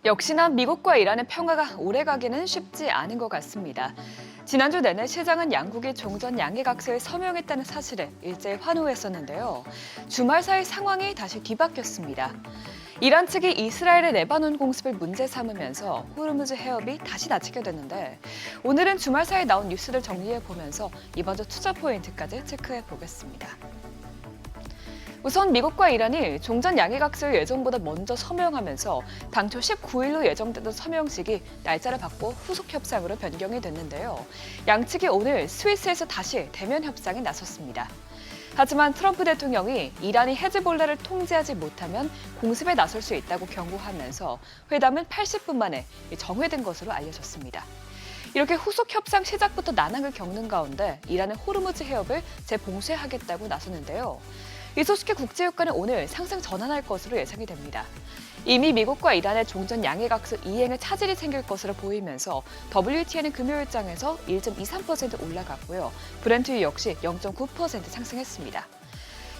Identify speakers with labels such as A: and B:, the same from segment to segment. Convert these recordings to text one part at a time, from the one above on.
A: 역시나 미국과 이란의 평화가 오래가기는 쉽지 않은 것 같습니다. 지난주 내내 시장은 양국이 종전 양해각서에 서명했다는 사실에 일제히 환호했었는데요. 주말 사이 상황이 다시 뒤바뀌었습니다. 이란 측이 이스라엘의 레바논 공습을 문제 삼으면서 호르무즈 해협이 다시 닫히게 됐는데 오늘은 주말 사이 나온 뉴스를 정리해보면서 이번 주 투자 포인트까지 체크해보겠습니다. 우선 미국과 이란이 종전 양해각서를 예정보다 먼저 서명하면서 당초 19일로 예정되던 서명식이 날짜를 바꿔 후속 협상으로 변경이 됐는데요. 양측이 오늘 스위스에서 다시 대면 협상에 나섰습니다. 하지만 트럼프 대통령이 이란이 헤즈볼라를 통제하지 못하면 공습에 나설 수 있다고 경고하면서 회담은 80분 만에 정회된 것으로 알려졌습니다. 이렇게 후속 협상 시작부터 난항을 겪는 가운데 이란은 호르무즈 해협을 재봉쇄하겠다고 나섰는데요. 이 소식에 국제유가는 오늘 상승 전환할 것으로 예상이 됩니다. 이미 미국과 이란의 종전 양해각서 이행에 차질이 생길 것으로 보이면서 WTI는 금요일장에서 1.23% 올라갔고요. 브렌트 역시 0.9% 상승했습니다.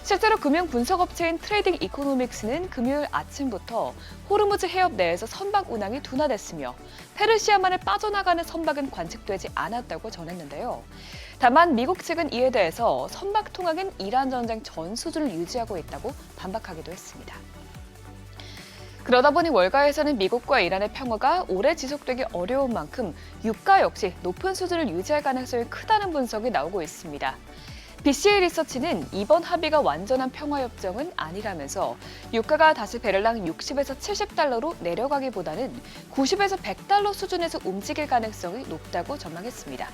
A: 실제로 금융 분석업체인 트레이딩 이코노믹스는 금요일 아침부터 호르무즈 해협 내에서 선박 운항이 둔화됐으며 페르시아만을 빠져나가는 선박은 관측되지 않았다고 전했는데요. 다만 미국 측은 이에 대해서 선박 통항은 이란 전쟁 전 수준을 유지하고 있다고 반박하기도 했습니다. 그러다 보니 월가에서는 미국과 이란의 평화가 오래 지속되기 어려운 만큼 유가 역시 높은 수준을 유지할 가능성이 크다는 분석이 나오고 있습니다. BCA 리서치는 이번 합의가 완전한 평화협정은 아니라면서 유가가 다시 베를랑 60에서 70달러로 내려가기보다는 90에서 100달러 수준에서 움직일 가능성이 높다고 전망했습니다.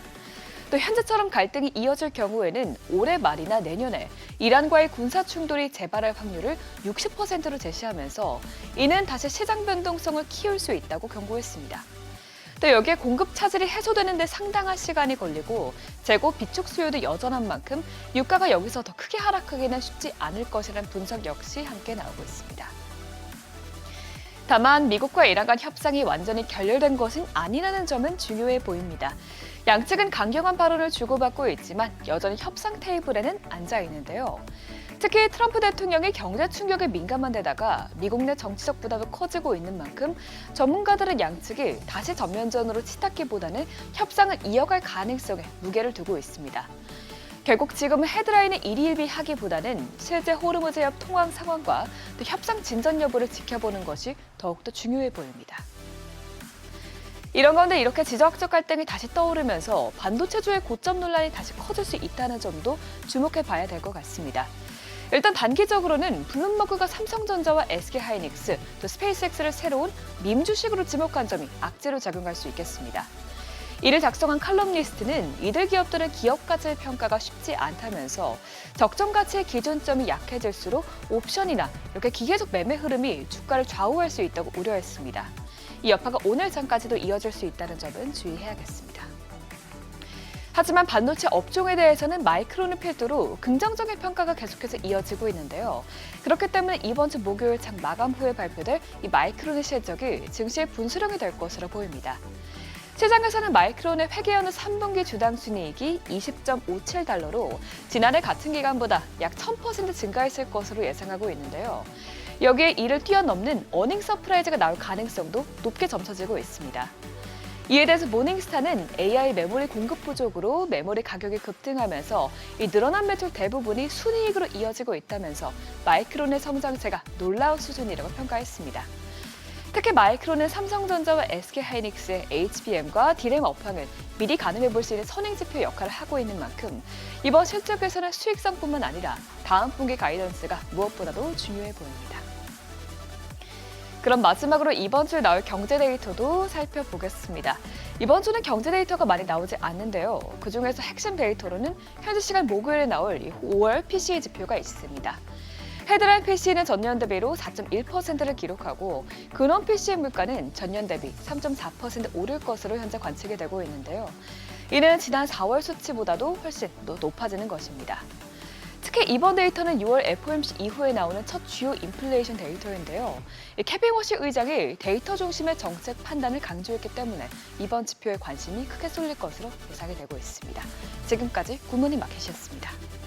A: 또 현재처럼 갈등이 이어질 경우에는 올해 말이나 내년에 이란과의 군사 충돌이 재발할 확률을 60%로 제시하면서 이는 다시 시장 변동성을 키울 수 있다고 경고했습니다. 또 여기에 공급 차질이 해소되는 데 상당한 시간이 걸리고 재고 비축 수요도 여전한 만큼 유가가 여기서 더 크게 하락하기는 쉽지 않을 것이라는 분석 역시 함께 나오고 있습니다. 다만 미국과 이란 간 협상이 완전히 결렬된 것은 아니라는 점은 중요해 보입니다. 양측은 강경한 발언을 주고받고 있지만 여전히 협상 테이블에는 앉아 있는데요. 특히 트럼프 대통령이 경제 충격에 민감한 데다가 미국 내 정치적 부담도 커지고 있는 만큼 전문가들은 양측이 다시 전면전으로 치닫기보다는 협상을 이어갈 가능성에 무게를 두고 있습니다. 결국 지금은 헤드라인을 일희일비하기보다는 실제 호르무즈 해협 통항 상황과 또 협상 진전 여부를 지켜보는 것이 더욱더 중요해 보입니다. 이런 가운데 이렇게 지정학적 갈등이 다시 떠오르면서 반도체주의 고점 논란이 다시 커질 수 있다는 점도 주목해 봐야 될 것 같습니다. 일단 단기적으로는 블룸버그가 삼성전자와 SK하이닉스, 또 스페이스X를 새로운 밈 주식으로 지목한 점이 악재로 작용할 수 있겠습니다. 이를 작성한 칼럼니스트는 이들 기업들은 기업 가치의 평가가 쉽지 않다면서 적정 가치의 기준점이 약해질수록 옵션이나 이렇게 기계적 매매 흐름이 주가를 좌우할 수 있다고 우려했습니다. 이 여파가 오늘 장까지도 이어질 수 있다는 점은 주의해야겠습니다. 하지만 반도체 업종에 대해서는 마이크론을 필두로 긍정적인 평가가 계속해서 이어지고 있는데요. 그렇기 때문에 이번 주 목요일 장 마감 후에 발표될 이 마이크론의 실적이 증시의 분수령이 될 것으로 보입니다. 시장에서는 마이크론의 회계연의 3분기 주당 순이익이 20.57달러로 지난해 같은 기간보다 약 1000% 증가했을 것으로 예상하고 있는데요. 여기에 이를 뛰어넘는 어닝 서프라이즈가 나올 가능성도 높게 점쳐지고 있습니다. 이에 대해서 모닝스타는 AI 메모리 공급 부족으로 메모리 가격이 급등하면서 이 늘어난 매출 대부분이 순이익으로 이어지고 있다면서 마이크론의 성장세가 놀라운 수준이라고 평가했습니다. 특히 마이크론은 삼성전자와 SK하이닉스의 HBM과 D램 업황을 미리 가늠해 볼 수 있는 선행지표 역할을 하고 있는 만큼 이번 실적에서는 수익성뿐만 아니라 다음 분기 가이던스가 무엇보다도 중요해 보입니다. 그럼 마지막으로 이번 주에 나올 경제 데이터도 살펴보겠습니다. 이번 주는 경제 데이터가 많이 나오지 않는데요. 그중에서 핵심 데이터로는 현지 시간 목요일에 나올 5월 PCE 지표가 있습니다. 헤드라인 PCE는 전년 대비로 4.1%를 기록하고 근원 PCE 물가는 전년 대비 3.4% 오를 것으로 현재 관측이 되고 있는데요. 이는 지난 4월 수치보다도 훨씬 더 높아지는 것입니다. 특히 이번 데이터는 6월 FOMC 이후에 나오는 첫 주요 인플레이션 데이터인데요. 케빈 워시 의장이 데이터 중심의 정책 판단을 강조했기 때문에 이번 지표에 관심이 크게 쏠릴 것으로 예상이 되고 있습니다. 지금까지 굿모닝 마켓이었습니다.